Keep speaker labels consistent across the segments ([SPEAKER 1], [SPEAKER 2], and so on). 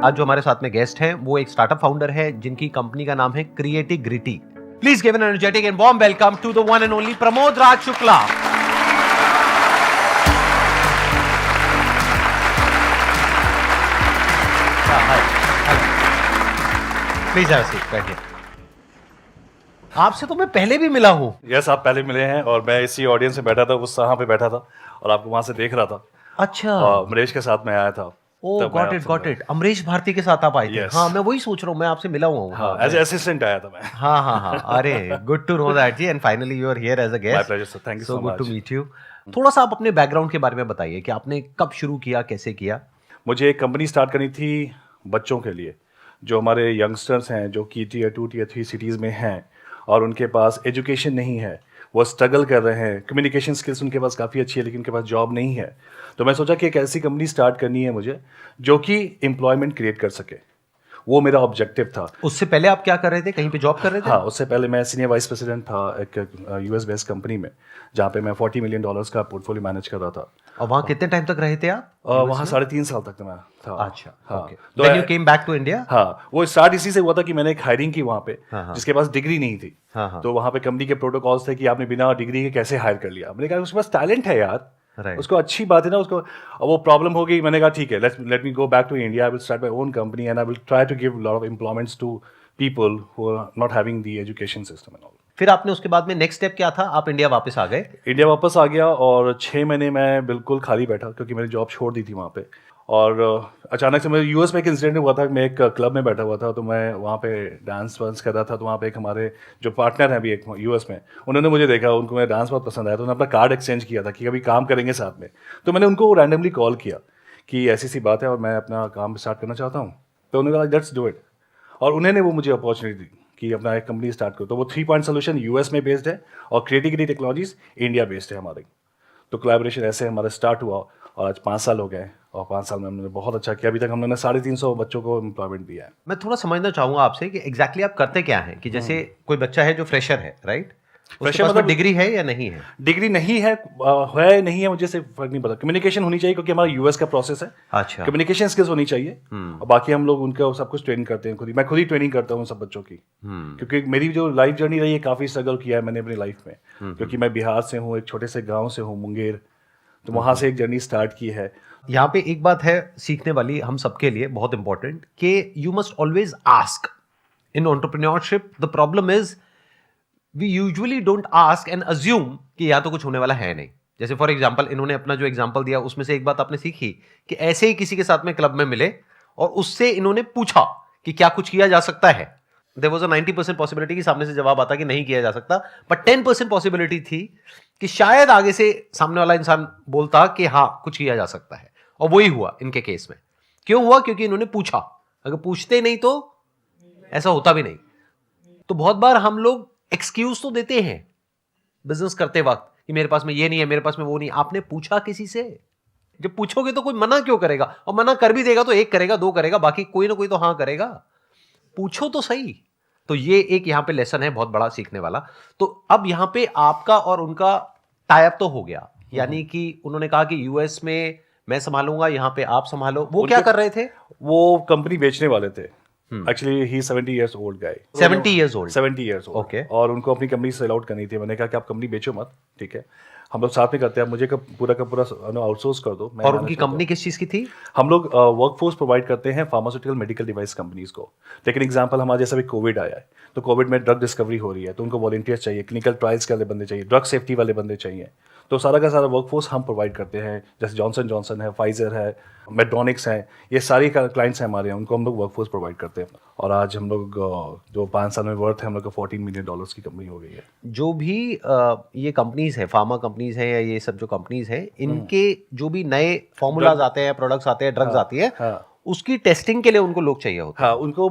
[SPEAKER 1] आज जो हमारे साथ में गेस्ट हैं वो एक स्टार्टअप फाउंडर है जिनकी कंपनी का नाम है Creatigrity. Please give an energetic and warm welcome to the one and only Pramod Raj Shukla. Please बैठिए। आपसे तो मैं पहले भी मिला हूं।
[SPEAKER 2] यस, आप पहले मिले हैं और मैं इसी ऑडियंस में बैठा था, उस यहाँ पे बैठा था और आपको वहां से देख रहा था।
[SPEAKER 1] अच्छा,
[SPEAKER 2] अमरीश के साथ मैं आया था।
[SPEAKER 1] ओह गॉट इट। अमरीश भारती के साथ आप आए थे?
[SPEAKER 2] Yes.
[SPEAKER 1] हाँ, मैं वही सोच रहा हूँ, मैं आपसे मिला हुआ हूँ।
[SPEAKER 2] हाँ, एज असिस्टेंट आया था मैं।
[SPEAKER 1] हाँ, अरे गुड टू नो दैट जी, and finally you are here as a guest.
[SPEAKER 2] My pleasure sir, thank you so
[SPEAKER 1] good
[SPEAKER 2] much.
[SPEAKER 1] To meet you. थोड़ा सा आप अपने बैकग्राउंड के बारे में बताइए कि आपने कब शुरू किया, कैसे किया?
[SPEAKER 2] मुझे एक कंपनी स्टार्ट करनी थी बच्चों के लिए, जो हमारे यंगस्टर्स हैं, जो कि टीयर 2 टीयर 3 सिटीज़ में हैं और उनके पास एजुकेशन नहीं है, वो स्ट्रगल कर रहे हैं। कम्युनिकेशन स्किल्स उनके पास काफ़ी अच्छी है लेकिन उनके पास जॉब नहीं है। तो मैं सोचा कि एक ऐसी कंपनी स्टार्ट करनी है मुझे जो कि एम्प्लॉयमेंट क्रिएट कर सके। वो मेरा ऑब्जेक्टिव था।
[SPEAKER 1] उससे पहले आप क्या कर रहे थे? कहीं पे जॉब कर रहे थे?
[SPEAKER 2] हाँ, उससे पहले मैं सीनियर वाइस प्रेसिडेंट था एक यूएस बेस्ड कंपनी में, जहाँ पे मैं $40 मिलियन का पोर्टफोलियो मैनेज कर रहा था।
[SPEAKER 1] और वहाँ कितने टाइम तक रहे थे आप?
[SPEAKER 2] वहाँ 3.5 साल तक मैं था।
[SPEAKER 1] अच्छा,
[SPEAKER 2] हाँ,
[SPEAKER 1] ओके।
[SPEAKER 2] तो
[SPEAKER 1] then you came back to India?
[SPEAKER 2] हाँ, वो स्टार्ट इसी से हुआ था कि मैंने एक हायरिंग की वहाँ पे,
[SPEAKER 1] हाँ।
[SPEAKER 2] जिसके पास डिग्री नहीं थी।
[SPEAKER 1] हाँ।
[SPEAKER 2] तो वहाँ पे कंपनी के प्रोटोकॉल्स थे कि आपने बिना डिग्री के कैसे हायर कर लिया। मैंने कहा उसके पास टैलेंट है यार,
[SPEAKER 1] Right.
[SPEAKER 2] उसको अच्छी बात है ना उसको। वो प्रॉब्लम हो गई, मैंने कहा ठीक है, let me go back to India, I will start my own company and I will try to give lot of employments to people who are not having the education system and all.
[SPEAKER 1] फिर आपने उसके बाद में next step क्या था? आप India वापस आ गए?
[SPEAKER 2] इंडिया वापस आ गया और 6 महीने मैं बिल्कुल खाली बैठा क्योंकि मैंने जॉब छोड़ दी थी वहाँ पे। और अचानक से मेरे यूएस में एक इंसिडेंट हुआ था। मैं एक क्लब में बैठा हुआ था, तो मैं वहाँ पे डांस वांस कर रहा था। तो वहाँ पे एक हमारे जो पार्टनर हैं अभी एक यूएस में, उन्होंने मुझे देखा, उनको मेरा डांस बहुत पसंद आया, तो उन्होंने अपना कार्ड एक्सचेंज किया था कि कभी काम करेंगे साथ में। तो मैंने उनको रैंडमली कॉल किया कि ऐसी सी बात है और मैं अपना काम स्टार्ट करना चाहता हूँ। तो उन्होंने कहा लेट्स डू इट, और उन्होंने वो मुझे अपॉर्चुनिटी दी कि अपना एक कंपनी स्टार्ट करो। तो वो 3 पॉइंट सोल्यूशन यूएस में बेस्ड है और क्रिएटिविटी टेक्नोलॉजीज इंडिया बेस्ड है हमारी। तो कोलैबोरेशन ऐसे हमारा स्टार्ट हुआ और आज 5 साल हो गए और 5 साल में हमने बहुत अच्छा किया। अभी तक हमने 350 बच्चों को एम्प्लॉयमेंट दिया है।
[SPEAKER 1] मैं थोड़ा समझना चाहूंगा आपसे कि एग्जैक्टली आप करते क्या हैं? कि जैसे कोई बच्चा है जो फ्रेशर है, राइट? उसके पास डिग्री है या नहीं है?
[SPEAKER 2] डिग्री नहीं है, नहीं है, मुझे से फर्क नहीं पड़ता। कम्युनिकेशन होनी चाहिए क्योंकि हमारा यूएस का प्रोसेस है।
[SPEAKER 1] अच्छा।
[SPEAKER 2] कम्युनिकेशन स्किल्स होनी चाहिए और बाकी हम लोग उनका सब कुछ ट्रेनिंग करते हैं खुद ही। मैं खुद ही ट्रेनिंग करता हूँ सब बच्चों की, क्योंकि मेरी जो लाइफ जर्नी रही है, काफ़ी स्ट्रगल किया है मैंने अपनी लाइफ में। क्योंकि मैं बिहार से हूँ, एक छोटे से गाँव से हूँ, मुंगेर। तो वहाँ से एक जर्नी स्टार्ट की है।
[SPEAKER 1] यहाँ पे एक बात है सीखने वाली हम सबके लिए बहुत इंपॉर्टेंट, कि you must always ask in entrepreneurship. The problem is we usually don't ask and assume कि यहाँ तो कुछ होने वाला है नहीं। जैसे फॉर एग्जाम्पल, इन्होंने अपना जो एग्जाम्पल दिया उसमें से एक बात आपने सीखी कि ऐसे ही किसी के साथ में क्लब में मिले और उससे इन्होंने पूछा कि क्या कुछ किया जा सकता है। देयर वाज अ 90% पॉसिबिलिटी कि सामने से जवाब आता कि नहीं किया जा सकता, बट 10% पॉसिबिलिटी थी कि शायद आगे से सामने वाला इंसान बोलता कि हाँ कुछ किया जा सकता है। और वही हुआ इनके केस में। क्यों हुआ? क्योंकि इन्होंने पूछा। अगर पूछते नहीं तो ऐसा होता भी नहीं। तो बहुत बार हम लोग एक्सक्यूज तो देते हैं बिजनेस करते वक्त कि मेरे पास में ये नहीं है, मेरे पास में वो नहीं। आपने पूछा किसी से? जब पूछोगे तो कोई मना क्यों करेगा? और मना कर भी देगा तो एक करेगा, 2 करेगा, बाकी कोई ना कोई तो हाँ करेगा। पूछो तो सही। तो ये एक यहां पे लेसन है बहुत बड़ा सीखने वाला। तो अब यहां पे आपका और उनका टाई अप तो हो गया, यानी कि उन्होंने कहा कि यूएस में मैं संभालूंगा, यहां पे आप संभालो। वो क्या कर रहे थे?
[SPEAKER 2] वो कंपनी बेचने वाले थे। एक्चुअली ही 70 years old guy।
[SPEAKER 1] 70 years old?
[SPEAKER 2] 70 years old।
[SPEAKER 1] Okay।
[SPEAKER 2] और उनको अपनी कंपनी सेल आउट करनी थी। मैंने कहा कि आप कंपनी बेचो मत, ठीक है, हम लोग साथ में करते हैं, मुझे पूरा का पूरा आउटसोर्स कर दो।
[SPEAKER 1] और उनकी कंपनी किस चीज की थी?
[SPEAKER 2] हम लोग वर्कफोर्स प्रोवाइड करते हैं फार्मास्यूटिकल मेडिकल डिवाइस कंपनीज को। लेकिन एग्जांपल हमारे जैसा भी कोविड आया है, तो कोविड में ड्रग डिस्कवरी हो रही है, तो उनको वॉलंटियर्स चाहिए, क्लिनिकल ट्रायल्स वाले बंदे चाहिए, ड्रग सेफ्टी वाले बंदे चाहिए। तो सारा का सारा वर्कफोर्स हम प्रोवाइड करते हैं। जैसे जॉनसन जॉनसन है, फाइजर है, मेडोनिक्स है, ये सारी क्लाइंट्स हैं हमारे, उनको हम लोग वर्कफोर्स प्रोवाइड करते हैं। और आज हम लोग जो 5 साल में वर्थ है हम लोग का $14 मिलियन की कंपनी हो गई है।
[SPEAKER 1] जो भी ये कंपनीज है, फार्मा कंपनीज हैं या ये सब जो कंपनीज हैं, इनके जो भी नए फॉर्मूलाज आते हैं, प्रोडक्ट्स आते हैं, ड्रग्स आती है, उसकी टेस्टिंग के लिए उनको लोग चाहिए होते हैं।
[SPEAKER 2] हाँ, उनको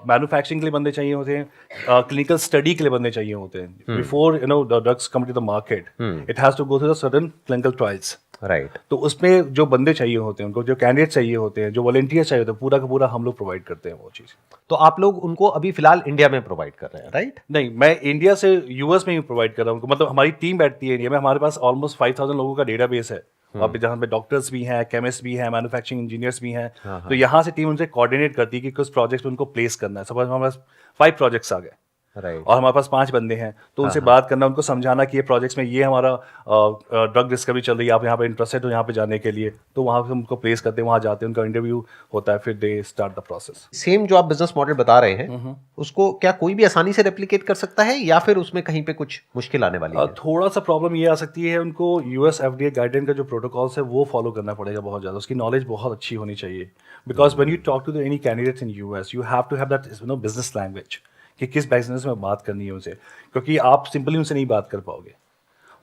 [SPEAKER 2] मैन्युफैक्चरिंग के लिए बंदे चाहिए होते हैं, क्लिनिकल स्टडी के लिए बंदे चाहिए होते हैं। Before the drugs come to the market, it has to go through the certain clinical trials.
[SPEAKER 1] Right.
[SPEAKER 2] तो उसमें जो बंदे चाहिए होते हैं, उनको जो कैंडिडेट चाहिए होते हैं, जो वॉलंटियर्स चाहिए होते हैं, पूरा का पूरा हम लोग प्रोवाइड करते हैं वो चीज़।
[SPEAKER 1] तो आप लोग उनको अभी फिलहाल इंडिया में प्रोवाइड कर रहे हैं, राइट?
[SPEAKER 2] नहीं, मैं इंडिया से यूएस में ही प्रोवाइड कर रहा हूँ। मतलब हमारी टीम बैठती है इंडिया में, हमारे पास ऑलमोस्ट 5000 लोगों का डेटाबेस है वहाँ पे जहाँ पे डॉक्टर्स भी हैं, केमिस्ट भी हैं, मैन्युफैक्चरिंग इंजीनियर्स भी हैं, तो यहाँ से टीम उनसे कोऑर्डिनेट करती है कि किस प्रोजेक्ट्स में उनको प्लेस करना है। सपोज हमारे पास 5 प्रोजेक्ट्स आ गए
[SPEAKER 1] राइट।
[SPEAKER 2] और हमारे पास 5 बंदे हैं, तो उनसे बात करना, उनको समझाना कि ये प्रोजेक्ट्स में ये हमारा ड्रग डिस्कवरी चल रही है, आप यहाँ पे इंटरेस्टेड हो यहाँ पे जाने के लिए, तो वहाँ पे उनको प्लेस करते हैं, वहाँ जाते हैं, उनका इंटरव्यू होता है, फिर they start the process.
[SPEAKER 1] Same जो आप बिजनेस मॉडल बता रहे हैं उसको क्या कोई भी आसानी से रेप्लिकेट कर सकता है या फिर उसमें कहीं पे कुछ मुश्किल आने वाली है?
[SPEAKER 2] थोड़ा सा प्रॉब्लम ये आ सकती है, उनको यूएस एफडीए गाइडलाइन का जो प्रोटोकॉल्स है वो फॉलो करना पड़ेगा बहुत ज़्यादा, उसकी नॉलेज बहुत अच्छी होनी चाहिए। Because when you talk to any candidates in US, you have to have that business language कि किस बिजनेस में बात करनी है उनसे, क्योंकि आप सिंपली उनसे नहीं बात कर पाओगे।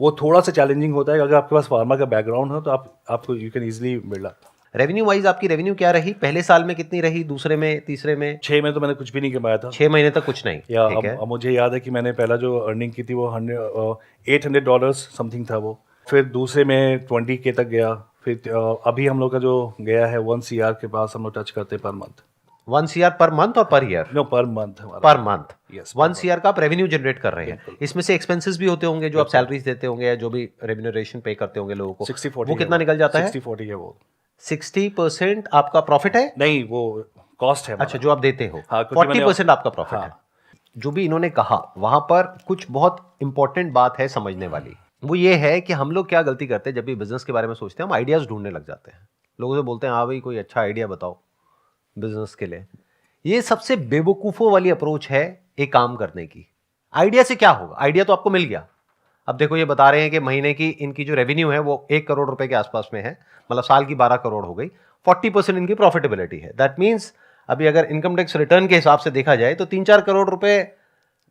[SPEAKER 2] वो थोड़ा सा चैलेंजिंग होता है। अगर आपके पास फार्मा का बैकग्राउंड हो तो आपको you can easily build up.
[SPEAKER 1] Revenue wise आपकी रेवेन्यू क्या रही? पहले साल में कितनी रही, दूसरे में, तीसरे में?
[SPEAKER 2] 6 में तो मैंने कुछ भी नहीं कमाया था।
[SPEAKER 1] 6 महीने तक कुछ नहीं?
[SPEAKER 2] या
[SPEAKER 1] ठीक है।
[SPEAKER 2] अब मुझे याद है कि मैंने पहला जो अर्निंग की थी वो $800 समथिंग था वो। फिर दूसरे में 20K तक गया। फिर अभी हम लोग का जो गया है 1 CR के पास हम लोग टच करते per month.
[SPEAKER 1] 1 CR per month और per year?
[SPEAKER 2] No, per month हमारा।
[SPEAKER 1] Per month?
[SPEAKER 2] Yes,
[SPEAKER 1] 1 CR का आप रेवेन्यू जनरेट कर रहे हैं। इसमें से एक्सपेंसेस भी होते होंगे जो आप सैलरीज देते होंगे या जो भी रेम्यूनरेशन पे करते होंगे लोगों को,
[SPEAKER 2] 60-40
[SPEAKER 1] वो कितना निकल जाता है?
[SPEAKER 2] 60-40 है वो।
[SPEAKER 1] 60% आपका प्रॉफिट है?
[SPEAKER 2] नहीं, वो कॉस्ट है।
[SPEAKER 1] अच्छा, जो आप देते हो।
[SPEAKER 2] हाँ, क्योंकि
[SPEAKER 1] 40% आपका प्रॉफिट
[SPEAKER 2] हाँ।
[SPEAKER 1] है। जो भी इन्होंने कहा वहां पर कुछ बहुत इंपॉर्टेंट बात है समझने वाली। वो ये है कि हम लोग क्या गलती करते हैं जब भी बिजनेस के बारे में सोचते हैं, हम आइडियाज ढूंढने लग जाते हैं। लोगों से बोलते हैं हाँ भाई कोई अच्छा आइडिया बताओ बिजनेस के लिए। ये सबसे बेवकूफों वाली अप्रोच है एक काम करने की। आइडिया से क्या होगा? आइडिया तो आपको मिल गया। अब देखो ये बता रहे हैं कि महीने की इनकी जो रेवेन्यू है वो 1 करोड़ रुपए के आसपास में है, मतलब साल की 12 करोड़ हो गई। 40% इनकी प्रॉफिटेबिलिटी है। दैट मीन्स अभी अगर इनकम टैक्स रिटर्न के हिसाब से देखा जाए तो 3-4 करोड़ रुपए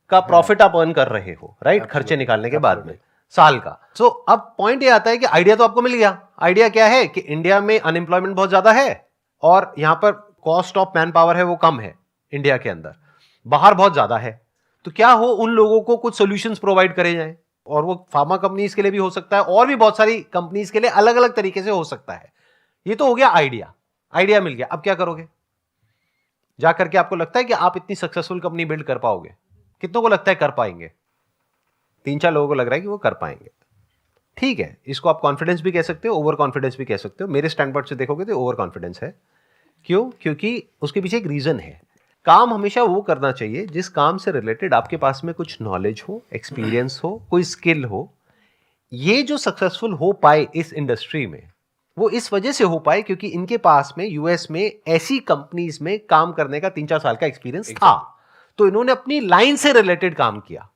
[SPEAKER 1] का प्रॉफिट आप अर्न कर रहे हो, राइट? खर्चे निकालने के बाद में साल का। सो अब पॉइंट ये आता है कि आइडिया तो आपको मिल गया। आइडिया क्या है कि इंडिया में अनएम्प्लॉयमेंट बहुत ज्यादा है और यहां पर कॉस्ट ऑफ मैन पावर है वो कम है इंडिया के अंदर, बाहर बहुत ज्यादा है। तो क्या हो उन लोगों को कुछ सॉल्यूशंस प्रोवाइड करे जाएं, और वो फार्मा कंपनीज के लिए भी हो सकता है और भी बहुत सारी कंपनीज के लिए अलग अलग तरीके से हो सकता है। ये तो हो गया आइडिया। आइडिया मिल गया, अब क्या करोगे? जाकर के आपको लगता है कि आप इतनी सक्सेसफुल कंपनी बिल्ड कर पाओगे? कितनों को लगता है कर पाएंगे? 3-4 लोगों को लग रहा है कि वो कर पाएंगे। ठीक है, इसको आप कॉन्फिडेंस भी कह सकते हो, ओवर कॉन्फिडेंस भी कह सकते हो। मेरे स्टैंड पॉइंट से देखोगे तो ओवर कॉन्फिडेंस है। क्यों? क्योंकि उसके पीछे एक रीजन है। काम हमेशा वो करना चाहिए जिस काम से रिलेटेड आपके पास में कुछ नॉलेज हो, एक्सपीरियंस हो, कोई स्किल हो। ये जो सक्सेसफुल हो पाए इस इंडस्ट्री में, वो इस वजह से हो पाए क्योंकि इनके पास में यूएस में ऐसी कंपनीज में काम करने का 3-4 साल का एक्सपीरियंस था। तो इन्होंने अपनी लाइन से रिलेटेड काम किया।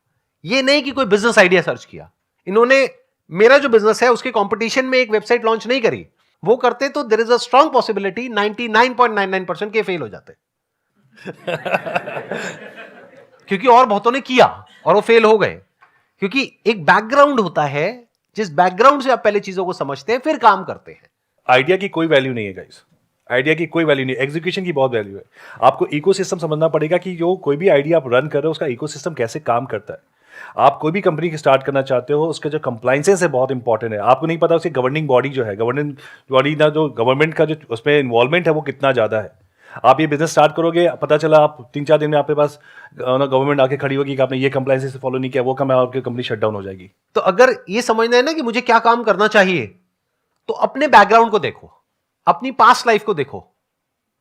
[SPEAKER 1] ये नहीं कि कोई बिजनेस आइडिया सर्च किया। इन्होंने मेरा जो बिजनेस है उसके कंपटीशन में एक वेबसाइट लॉन्च नहीं करी। वो करते तो there is a strong possibility 99.99% के फेल हो जाते। क्योंकि और बहुतों ने किया और वो फेल हो गए। क्योंकि एक बैकग्राउंड होता है, जिस बैकग्राउंड से आप पहले चीजों को समझते हैं फिर काम करते हैं।
[SPEAKER 2] आइडिया की कोई वैल्यू नहीं है गाइस। आइडिया की कोई वैल्यू नहीं, एग्जीक्यूशन की बहुत वैल्यू है। आपको इकोसिस्टम समझना पड़ेगा कि जो कोई भी आइडिया आप रन कर रहे हो उसका इकोसिस्टम कैसे काम करता है। आप कोई भी कंपनी की स्टार्ट करना चाहते हो, उसके जो कंप्लाइंसेस है बहुत इंपॉर्टेंट है। आपको नहीं पता उसकी गवर्निंग बॉडी जो है, गवर्निंग बॉडी ना, जो गवर्नमेंट का जो उसमें इन्वॉल्वमेंट है वो कितना ज़्यादा है। आप ये बिजनेस स्टार्ट करोगे, पता चला आप 3-4 दिन में आपके पास गवर्नमेंट आके खड़ी होगी कि आपने ये कंप्लाइंसेस फॉलो नहीं किया, वो काम आपकी कंपनी शट डाउन हो जाएगी।
[SPEAKER 1] तो अगर ये समझना है ना कि मुझे क्या काम करना चाहिए, तो अपने बैकग्राउंड को देखो, अपनी पास्ट लाइफ को देखो।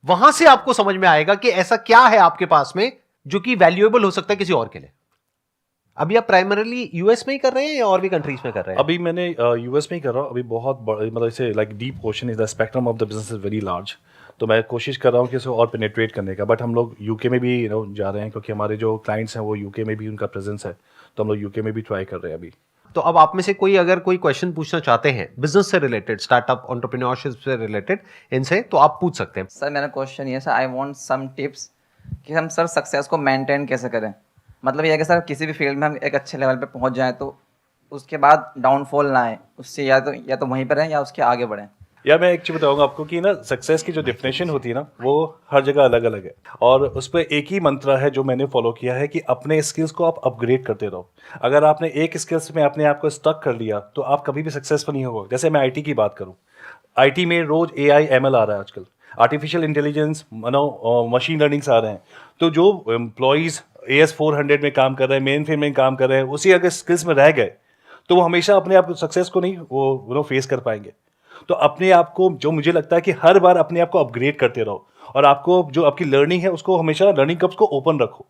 [SPEAKER 1] वहां से आपको समझ में आएगा कि ऐसा क्या है आपके पास में जो कि वैल्यूएबल हो सकता है किसी और के लिए। अभी आप प्राइमरीली यूएस में ही कर रहे हैं या और भी कंट्रीज में कर रहे हैं?
[SPEAKER 2] अभी मैंने यूएस में ही कर रहा हूँ। अभी बहुत मतलब इसे like deep question is the spectrum of the business is very large. तो मैं कोशिश कर रहा हूँ कि इसे और पेनिट्रेट करने का। बट हम लोग यूके में भी जा रहे हैं क्योंकि हमारे जो क्लाइंट्स हैं वो यूके में भी उनका प्रेजेंस है। तो हम लोग यूके में भी ट्राई कर रहे हैं अभी।
[SPEAKER 1] तो अब आप में से कोई अगर कोई क्वेश्चन पूछना चाहते हैं बिजनेस से रिलेटेड, स्टार्टअप एंटरप्रेन्योरशिप से रिलेटेड इनसे, तो आप पूछ सकते हैं।
[SPEAKER 3] सर मेरा क्वेश्चन ये sir, I want some tips कि हम सर सक्सेस को मेंटेन कैसे करें। मतलब ये है कि सर किसी भी फील्ड में हम एक अच्छे लेवल पे पहुंच जाएं तो उसके बाद डाउनफॉल ना आए, उससे या तो वहीं पर रहें या उसके आगे बढ़ें।
[SPEAKER 2] या मैं एक चीज़ बताऊंगा आपको कि ना सक्सेस की जो डेफिनेशन होती है ना वो हर जगह अलग अलग है। और उस पर एक ही मंत्र है जो मैंने फॉलो किया है कि अपने स्किल्स को आप अपग्रेड करते रहो। अगर आपने एक स्किल्स में अपने आप को स्टक कर लिया तो आप कभी भी सक्सेसफुल नहीं होगा। जैसे मैं आईटी की बात करूँ, आईटी में रोज AI ML आ रहा है आजकल, आर्टिफिशियल इंटेलिजेंस, मशीन लर्निंग्स आ रहे हैं। तो जो एम्प्लॉयज़ AS400 में काम कर रहे हैं, मेन फ्रेम में काम कर रहे हैं, उसी अगर स्किल्स में रह गए तो वो हमेशा अपने आप सक्सेस को नहीं वो फेस कर पाएंगे। तो अपने आप को, जो मुझे लगता है कि हर बार अपने आप को अपग्रेड करते रहो, और आपको जो आपकी लर्निंग है उसको हमेशा लर्निंग कप्स को ओपन रखो.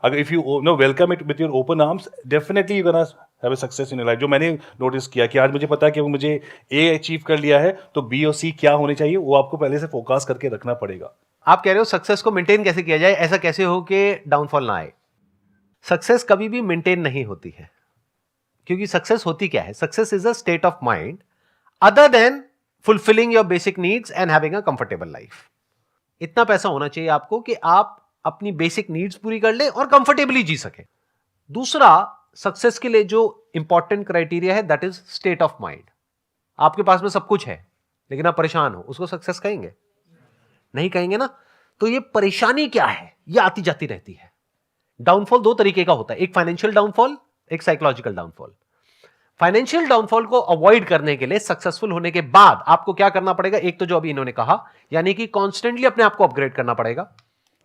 [SPEAKER 2] अगर if you know welcome it with your open arms, definitely you gonna have a success in your life. जो मैंने नोटिस किया कि आज मुझे पता है कि मुझे ए अचीव कर लिया है, तो बी और सी क्या होने चाहिए वो आपको पहले से फोकस करके रखना पड़ेगा.
[SPEAKER 1] आप कह रहे हो सक्सेस को मेंटेन कैसे किया जाए, ऐसा कैसे हो कि डाउनफॉल ना आए. सक्सेस कभी भी मेंटेन नहीं होती है, क्योंकि सक्सेस होती क्या है? Success is a state of mind other than fulfilling your basic needs and having a comfortable life. इतना पैसा होना चाहिए आपको कि आप अपनी बेसिक नीड्स पूरी कर ले और कंफर्टेबली जी सके. दूसरा, सक्सेस के लिए जो इंपॉर्टेंट क्राइटेरिया है that is state of mind. आपके पास में सब कुछ है लेकिन आप परेशान हो, उसको सक्सेस कहेंगे? नहीं कहेंगे ना. तो ये परेशानी क्या है, ये आती जाती रहती है. डाउनफॉल दो तरीके का होता है, एक फाइनेंशियल डाउनफॉल, एक साइकोलॉजिकल डाउनफॉल. फाइनेंशियल डाउनफॉल को अवॉइड करने के लिए सक्सेसफुल होने के बाद आपको क्या करना पड़ेगा? एक तो जो अभी इन्होंने कहा, यानी कि कॉन्स्टेंटली अपने आप को अपग्रेड करना पड़ेगा,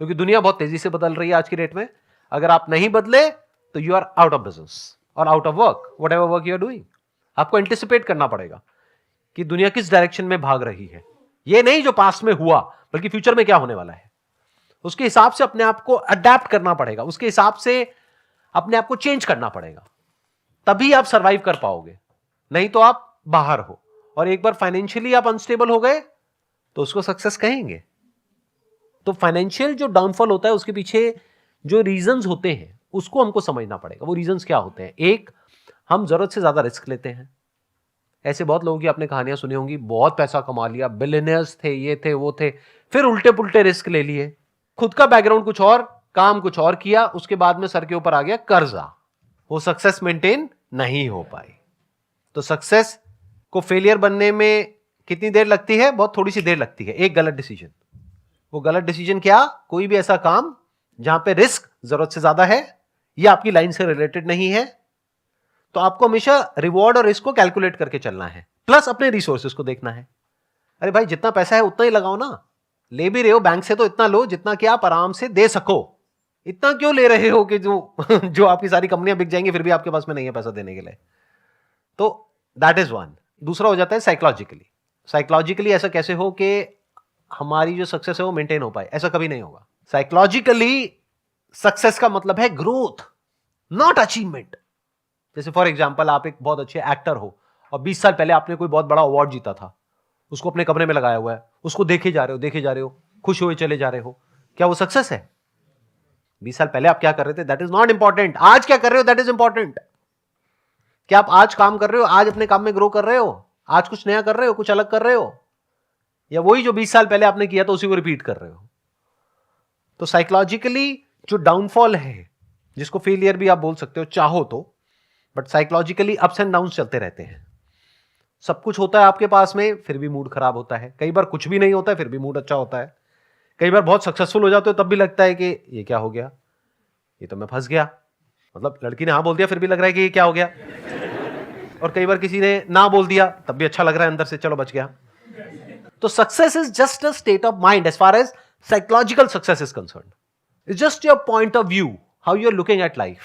[SPEAKER 1] क्योंकि दुनिया बहुत तेजी से बदल रही है आज की डेट में. अगर आप नहीं बदले तो you are out of business और out of work, whatever work you are doing. आपको एंटिसिपेट करना पड़ेगा कि दुनिया किस डायरेक्शन में भाग रही है. ये नहीं जो पास्ट में हुआ, बल्कि फ्यूचर में क्या होने वाला है. उसके हिसाब से अपने आप को अडेप्ट करना पड़ेगा, उसके हिसाब से अपने आप को चेंज करना पड़ेगा, तभी आप सरवाइव कर पाओगे. नहीं तो आप बाहर हो, और एक बार फाइनेंशियली आप अनस्टेबल हो गए तो उसको सक्सेस कहेंगे. तो फाइनेंशियल जो डाउनफॉल होता है उसके पीछे जो रीजंस होते हैं उसको हमको समझना पड़ेगा. वो रीजंस क्या होते हैं? एक, हम जरूरत से ज्यादा रिस्क लेते हैं. ऐसे बहुत लोगों की आपने कहानियां सुनी होंगी, बहुत पैसा कमा लिया, बिलियनियर्स थे, ये थे, वो थे, फिर उल्टे पुल्टे रिस्क ले लिए, खुद का बैकग्राउंड कुछ और, काम कुछ और किया, उसके बाद में सर के ऊपर आ गया कर्जा. वो सक्सेस मेंटेन नहीं हो पाई. तो सक्सेस को फेलियर बनने में कितनी देर लगती है? बहुत थोड़ी सी देर लगती है. एक गलत डिसीजन. वो गलत डिसीजन क्या? कोई भी ऐसा काम जहां पे रिस्क जरूरत से ज्यादा है या आपकी लाइन से रिलेटेड नहीं है. तो आपको हमेशा रिवॉर्ड और रिस्क को कैलकुलेट करके चलना है, प्लस अपने रिसोर्सेज को देखना है. अरे भाई, जितना पैसा है उतना ही लगाओ ना. ले भी रहे हो बैंक से तो इतना लो जितना कि आप आराम से दे सको. इतना क्यों ले रहे हो कि जो आपकी सारी कंपनियां बिक जाएंगी, फिर भी आपके पास में नहीं है पैसा देने के लिए. तो दैट इज वन. दूसरा हो जाता है साइकोलॉजिकली. साइकोलॉजिकली ऐसा कैसे हो कि हमारी जो सक्सेस है वो मेंटेन हो पाए? ऐसा कभी नहीं होगा. साइकोलॉजिकली सक्सेस का मतलब है ग्रोथ, नॉट अचीवमेंट. जैसे फॉर एग्जाम्पल, आप एक बहुत अच्छे एक्टर हो और 20 साल पहले आपने कोई बहुत बड़ा अवार्ड जीता था, उसको अपने कमरे में लगाया हुआ है, उसको देखे जा रहे हो, खुश हुए चले जा रहे हो. क्या वो सक्सेस है? 20 साल पहले आप क्या कर रहे थे दैट इज नॉट इंपॉर्टेंट. आज क्या कर रहे हो दैट इज इंपॉर्टेंट. क्या आप आज काम कर रहे हो, आज अपने काम में ग्रो कर रहे हो, आज कुछ नया कर रहे हो, कुछ अलग कर रहे हो, या वही जो 20 साल पहले आपने किया था उसी को रिपीट कर रहे हो? तो साइकोलॉजिकली जो डाउनफॉल है, जिसको फेलियर भी आप बोल सकते हो चाहो तो, but psychologically ups and downs चलते रहते हैं. सब कुछ होता है आपके पास में, फिर भी मूड खराब होता है. कई बार कुछ भी नहीं होता है, फिर भी मूड अच्छा होता है. कई बार बहुत सक्सेसफुल हो जाते हो, तब भी लगता है कि ये क्या हो गया, ये तो मैं फंस गया. मतलब लड़की ने हाँ बोल दिया, फिर भी लग रहा है कि ये क्या हो गया. और कई बार किसी ने ना बोल दिया, तब भी अच्छा लग रहा है अंदर से, चलो बच गया. तो success is just a state of mind as far as psychological success is concerned. It's just your point of view, how you are looking at life.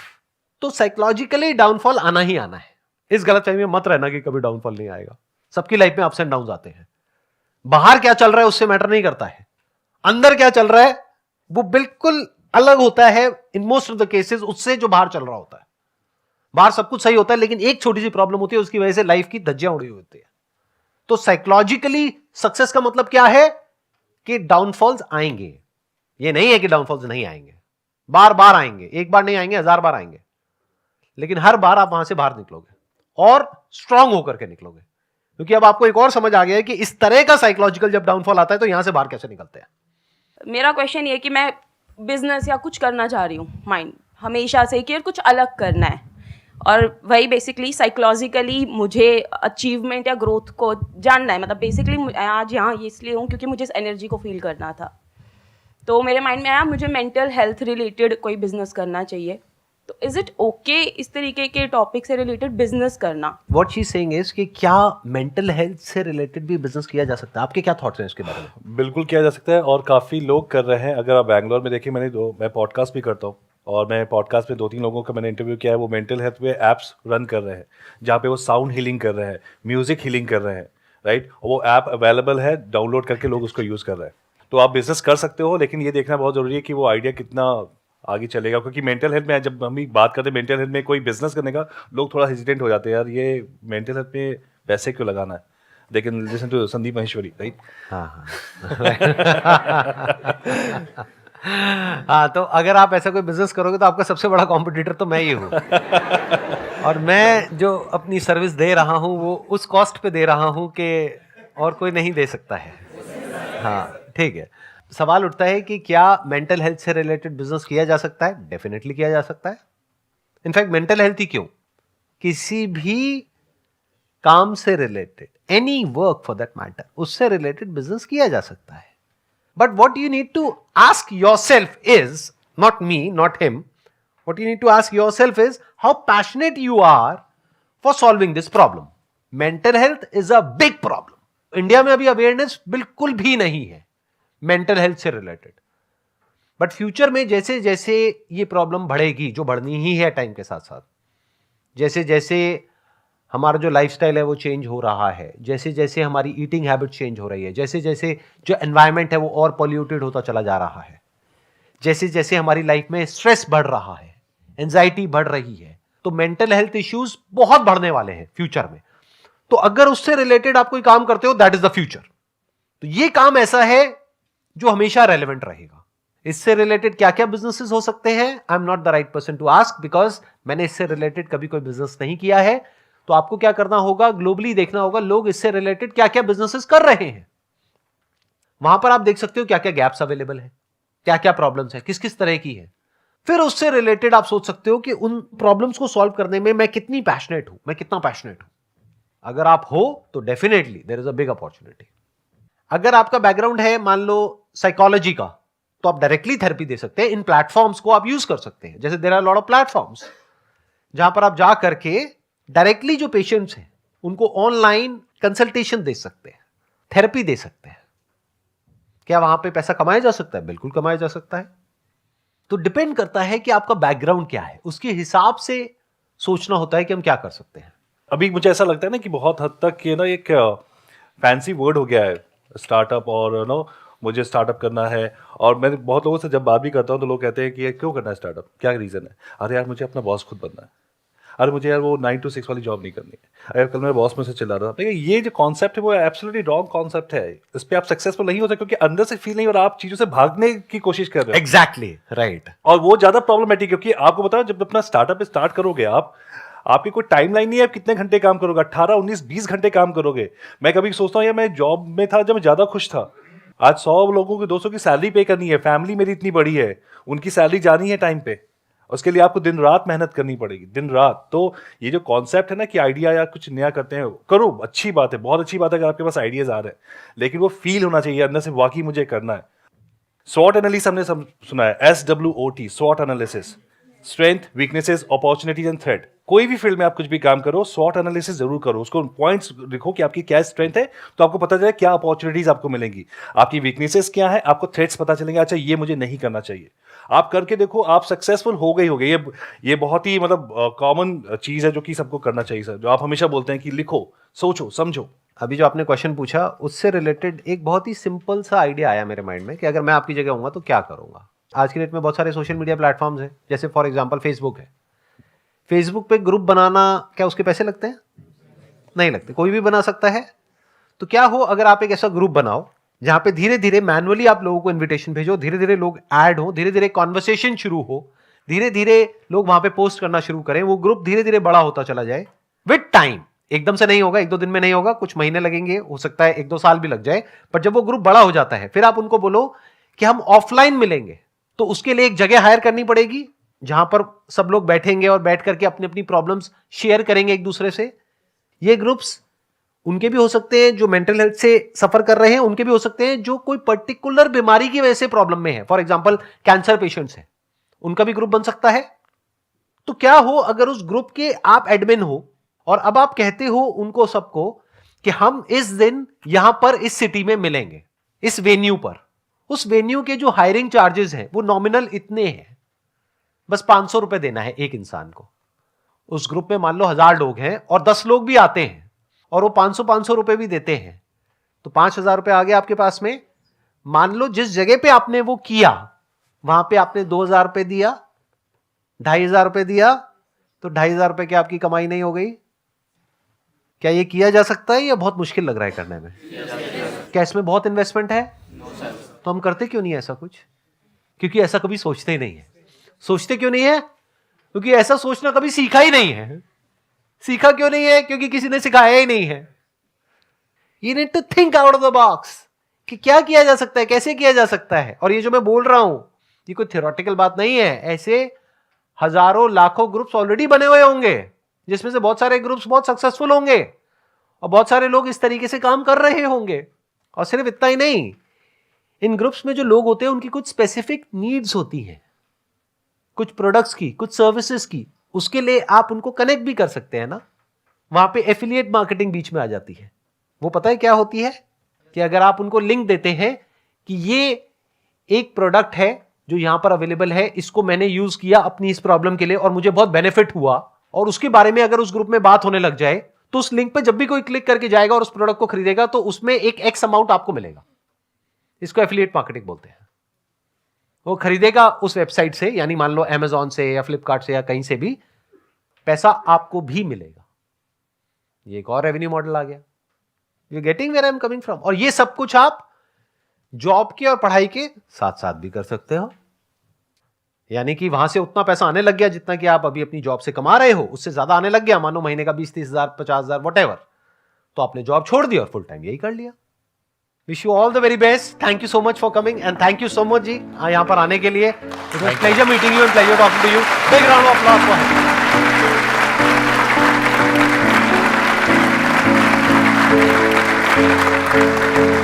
[SPEAKER 1] तो साइकोलॉजिकली डाउनफॉल आना ही आना है. इस गलतफहमी में मत रहना कि कभी डाउनफॉल नहीं आएगा. सबकी लाइफ में अप्स एंड डाउन्स आते हैं. बाहर क्या चल रहा है उससे मैटर नहीं करता है, अंदर क्या चल रहा है वो बिल्कुल अलग होता है in most of the cases उससे जो बाहर चल रहा होता है. बाहर सब कुछ सही होता है, लेकिन एक छोटी सी प्रॉब्लम होती है, उसकी वजह से लाइफ की धज्जियां उड़ी होती है. तो साइकोलॉजिकली सक्सेस का मतलब क्या है कि डाउनफॉल्स आएंगे. ये नहीं है कि डाउनफॉल्स नहीं आएंगे, बार बार आएंगे. एक बार नहीं आएंगे, 1000 बार आएंगे, लेकिन हर बार आप वहां से बाहर निकलोगे और स्ट्रांग होकर के निकलोगे. क्योंकि अब आपको एक और समझ आ गया है कि इस तरह का साइकोलॉजिकल जब डाउनफॉल आता है तो यहां से बाहर कैसे निकलते हैं.
[SPEAKER 4] मेरा क्वेश्चन ये कि मैं बिजनेस या कुछ करना चाह रही हूँ, माइंड हमेशा से कि कुछ अलग करना है, और वही बेसिकली साइकोलॉजिकली मुझे अचीवमेंट या ग्रोथ को जानना है. मतलब बेसिकली आज यहाँ इसलिए हूँ क्योंकि मुझे इस एनर्जी को फील करना था. तो मेरे माइंड में आया मुझे मेंटल हेल्थ रिलेटेड कोई बिजनेस करना चाहिए. तो इज इट ओके इस तरीके के टॉपिक से रिलेटेड बिजनेस करना?
[SPEAKER 1] What she is saying is कि क्या मेंटल हेल्थ से रिलेटेड भी बिजनेस किया जा सकता है? आपके क्या थॉट्स हैं इसके बारे में?
[SPEAKER 2] बिल्कुल किया जा सकता है, और काफ़ी लोग कर रहे हैं. अगर आप बैंगलोर में देखिए, मैं पॉडकास्ट भी करता हूँ, और मैं पॉडकास्ट पे 2-3 लोगों का मैंने इंटरव्यू किया है. वो मेंटल हेल्थ पे एप्स रन कर रहे हैं, जहाँ पे वो साउंड हीलिंग कर रहे हैं, म्यूज़िक हीलिंग कर रहे हैं. राइट, वो ऐप अवेलेबल है, डाउनलोड करके लोग उसको यूज़ कर रहे हैं। तो आप बिजनेस कर सकते हो, लेकिन ये देखना बहुत ज़रूरी है कि वो आइडिया कितना आगे चलेगा, क्योंकि मेंटल हेल्थ में जब हम बात करते हैं मेंटल हेल्थ में कोई बिजनेस करने का, लोग थोड़ा हेजिटेंट हो जाते हैं, यार ये मेंटल हेल्थ में पैसे क्यों लगाना है। लेकिन listen to Sandeep Maheshwari, right.
[SPEAKER 1] हाँ हाँ, तो अगर आप ऐसा कोई बिजनेस करोगे तो आपका सबसे बड़ा कॉम्पिटिटर तो मैं ही हूँ। और मैं जो अपनी सर्विस दे रहा हूँ वो उस कॉस्ट पे दे रहा हूँ कि और कोई नहीं दे सकता है। हाँ, ठीक है। सवाल उठता है कि क्या मेंटल हेल्थ से रिलेटेड बिजनेस किया जा सकता है? डेफिनेटली किया जा सकता है। इनफैक्ट मेंटल हेल्थ ही क्यों, किसी भी काम से related, any work for that matter, उससे रिलेटेड बिजनेस किया जा सकता है। But what you need to ask your self is, not me, not him, what you need to ask your self is how passionate you are for solving this problem. Mental health is a big problem. India में अभी awareness बिल्कुल भी नहीं है mental health से related. But future में जैसे जैसे ये प्रॉब्लम बढ़ेगी, जो बढ़नी ही है टाइम के साथ साथ, जैसे जैसे हमारा जो लाइफस्टाइल है वो चेंज हो रहा है, जैसे जैसे हमारी ईटिंग हैबिट चेंज हो रही है, जैसे जैसे जो एनवायरनमेंट है वो और पॉल्यूटेड होता चला जा रहा है, जैसे जैसे हमारी लाइफ में स्ट्रेस बढ़ रहा है, एंजाइटी बढ़ रही है, तो मेंटल हेल्थ इश्यूज बहुत बढ़ने वाले हैं फ्यूचर में। तो अगर उससे रिलेटेड आप कोई काम करते हो, दैट इज द फ्यूचर। तो ये काम ऐसा है जो हमेशा रेलेवेंट रहेगा। इससे रिलेटेड क्या क्या बिजनेसेस हो सकते हैं, I am not the right person to ask, because मैंने इससे रिलेटेड कभी कोई बिजनेस नहीं किया है। तो आपको क्या करना होगा, ग्लोबली देखना होगा लोग इससे रिलेटेड क्या क्या बिजनेसेस कर रहे हैं। वहां पर आप देख सकते हो क्या क्या गैप्स अवेलेबल है, क्या क्या प्रॉब्लम्स है, किस किस तरह की है। फिर उससे रिलेटेड आप सोच सकते हो कि उन प्रॉब्लम्स को सॉल्व करने में मैं कितनी पैशनेट हूं, मैं कितना पैशनेट हूं। अगर आप हो तो definitely there is a big opportunity. अगर आपका बैकग्राउंड है मान लो साइकोलॉजी का, तो आप डायरेक्टली थेरेपी दे सकते हैं। इन प्लेटफॉर्म्स को आप यूज कर सकते हैं, जैसे there are lot of platforms जहां पर आप जा करके डायरेक्टली जो पेशेंट्स हैं उनको ऑनलाइन कंसल्टेशन दे सकते हैं, थेरेपी दे सकते हैं। क्या वहां पे पैसा कमाया जा सकता है? बिल्कुल कमाया जा सकता है। तो डिपेंड करता है कि आपका बैकग्राउंड क्या है, उसके हिसाब से सोचना होता है कि हम क्या कर सकते हैं।
[SPEAKER 2] अभी मुझे ऐसा लगता है ना कि बहुत हद तक ये ना एक फैंसी वर्ड हो गया है स्टार्टअप, और नो मुझे स्टार्टअप करना है। और मैं बहुत लोगों से जब बात भी करता हूँ तो लोग कहते हैं कि ये क्यों करना है स्टार्टअप, क्या रीज़न है? अरे यार मुझे अपना बॉस खुद बनना है, अरे मुझे यार वो 9 to 6 वाली जॉब नहीं करनी है, अरे कल मेरे बॉस में से चिल्ला रहा था। ये जो कॉन्सेप्ट है वो एब्सोल्युटली रॉन्ग कॉन्सेप्ट है। इस पर आप सक्सेसफुल नहीं होते क्योंकि अंदर से फील नहीं हो रहा, आप चीज़ों से भागने की कोशिश कर रहे हो।
[SPEAKER 1] Exactly right.
[SPEAKER 2] और वो ज़्यादा प्रॉब्लमेटिक, क्योंकि आपको बताओ जब अपना स्टार्टअप स्टार्ट करोगे आप, आपकी कोई टाइमलाइन नहीं है, आप कितने घंटे काम करोगे, 18, 19, 20 घंटे काम करोगे। मैं कभी सोचता हूँ यार मैं जॉब में था जब मैं ज़्यादा खुश था, आज 100 लोगों की 200 की सैलरी पे करनी है, फैमिली मेरी इतनी बड़ी है, उनकी सैलरी जानी है टाइम पे, उसके लिए आपको दिन रात मेहनत करनी पड़ेगी, दिन रात। तो ये जो कॉन्सेप्ट है ना कि आइडिया या कुछ नया करते हैं, करो, अच्छी बात है, बहुत अच्छी बात है अगर आपके पास आइडियाज आ रहे हैं, लेकिन वो फील होना चाहिए अंदर से, वाकई मुझे करना है। SWOT एनालिसिस हमने सुना है, SWOT, SWOT analysis, strength, weaknesses, opportunities and threat. कोई भी फील्ड में आप कुछ भी काम करो, SWOT एनालिसिस जरूर करो, उसको पॉइंट्स लिखो कि आपकी क्या स्ट्रेंथ है, तो आपको पता चले क्या अपॉर्चुनिटीज आपको मिलेंगी, आपकी वीकनेसेस क्या है, आपको थ्रेट्स पता चलेंगे, अच्छा ये मुझे नहीं करना चाहिए। आप करके देखो, आप सक्सेसफुल हो गए। ये बहुत ही मतलब कॉमन चीज है जो कि सबको करना चाहिए सर, जो आप हमेशा बोलते हैं कि लिखो, सोचो, समझो।
[SPEAKER 1] अभी जो आपने क्वेश्चन पूछा उससे रिलेटेड एक बहुत ही सिंपल सा आइडिया आया मेरे माइंड में कि अगर मैं आपकी जगह होऊंगा तो क्या करूंगा। आज की डेट में बहुत सारे सोशल मीडिया प्लेटफॉर्म्स हैं, जैसे फॉर एग्जांपल फेसबुक है। फेसबुक पे ग्रुप बनाना, क्या उसके पैसे लगते हैं? नहीं लगते, कोई भी बना सकता है। तो क्या हो अगर आप एक ऐसा ग्रुप बनाओ जहां पे धीरे धीरे मैनुअली आप लोगों को इन्विटेशन भेजो, धीरे धीरे लोग ऐड हो, धीरे धीरे कॉन्वर्सेशन शुरू हो, धीरे धीरे लोग वहां पे पोस्ट करना शुरू करें, वो ग्रुप धीरे धीरे बड़ा होता चला जाए विद टाइम। एकदम से नहीं होगा, 1-2 दिन में नहीं होगा, कुछ महीने लगेंगे, हो सकता है 1-2 साल भी लग जाए। पर जब वो ग्रुप बड़ा हो जाता है फिर आप उनको बोलो कि हम ऑफलाइन मिलेंगे, तो उसके लिए एक जगह हायर करनी पड़ेगी जहां पर सब लोग बैठेंगे और बैठ करके अपनी अपनी प्रॉब्लम्स शेयर करेंगे एक दूसरे से। ये ग्रुप्स उनके भी हो सकते हैं जो मेंटल हेल्थ से सफर कर रहे हैं, उनके भी हो सकते हैं जो कोई पर्टिकुलर बीमारी की वजह से प्रॉब्लम में है, फॉर एग्जांपल कैंसर पेशेंट्स हैं, उनका भी ग्रुप बन सकता है। तो क्या हो अगर उस ग्रुप के आप एडमिन हो और अब आप कहते हो उनको सबको कि हम इस दिन यहां पर इस सिटी में मिलेंगे, इस वेन्यू पर। उस वेन्यू के जो हायरिंग चार्जेस हैं वो नॉमिनल इतने हैं, बस 500 रुपए देना है एक इंसान को। उस ग्रुप में मान लो 1000 लोग हैं और 10 लोग भी आते हैं और वो 500 रुपए भी देते हैं, तो 5,000 रुपए आ गए आपके पास में। मान लो जिस जगह पे आपने वो किया वहां पे आपने 2,000 रुपए दिया, 2,500 रुपए दिया, तो 2,500 रुपए की आपकी कमाई नहीं हो गई? क्या ये किया जा सकता है या बहुत मुश्किल लग रहा है करने में? क्या इसमें बहुत इन्वेस्टमेंट है? तो हम करते क्यों नहीं ऐसा कुछ? क्योंकि ऐसा कभी सोचते ही नहीं है। सोचते क्यों नहीं है? क्योंकि ऐसा सोचना कभी सीखा ही नहीं है। सीखा क्यों नहीं है? क्योंकि किसी ने सिखाया ही नहीं है। You need to think out of the box कि क्या किया जा सकता है, कैसे किया जा सकता है। और ये जो मैं बोल रहा हूं ये कोई थियोरेटिकल बात नहीं है। ऐसे हजारों लाखों ग्रुप्स ऑलरेडी बने हुए होंगे जिसमें से बहुत सारे ग्रुप्स बहुत सक्सेसफुल होंगे और बहुत सारे लोग इस तरीके से काम कर रहे होंगे। और सिर्फ इतना ही नहीं, इन ग्रुप्स में जो लोग होते हैं उनकी कुछ स्पेसिफिक नीड्स होती हैं, कुछ प्रोडक्ट्स की, कुछ सर्विसेज की। उसके लिए आप उनको कनेक्ट भी कर सकते हैं ना। वहां पे एफिलिएट मार्केटिंग बीच में आ जाती है। वो पता है क्या होती है कि अगर आप उनको लिंक देते हैं कि ये एक प्रोडक्ट है जो यहां पर अवेलेबल है, इसको मैंने यूज किया अपनी इस प्रॉब्लम के लिए और मुझे बहुत बेनिफिट हुआ, और उसके बारे में अगर उस ग्रुप में बात होने लग जाए तो उस लिंक पे जब भी कोई क्लिक करके जाएगा और उस प्रोडक्ट को खरीदेगा तो उसमें एक एक्स अमाउंट आपको मिलेगा। इसको एफिलिएट मार्केटिंग बोलते हैं। वो खरीदेगा उस वेबसाइट से, यानी मान लो अमेजॉन से या फ्लिपकार्ट से या कहीं से भी, पैसा आपको भी मिलेगा। ये एक और रेवेन्यू मॉडल आ गया। You getting where I am coming from. और ये सब कुछ आप जॉब के और पढ़ाई के साथ साथ भी कर सकते हो। यानी कि वहां से उतना पैसा आने लग गया जितना कि आप अभी अपनी जॉब से कमा रहे हो, उससे ज्यादा आने लग गया, मानो महीने का 20-30 हजार, 50 हजार, वट तो आपने जॉब छोड़ दी और फुल टाइम यही कर लिया। Wish you all the very best. Thank you so much for coming and thank you so much ji यहां पर आने के लिए। It was pleasure meeting you and pleasure talking to you. Big round of applause for him.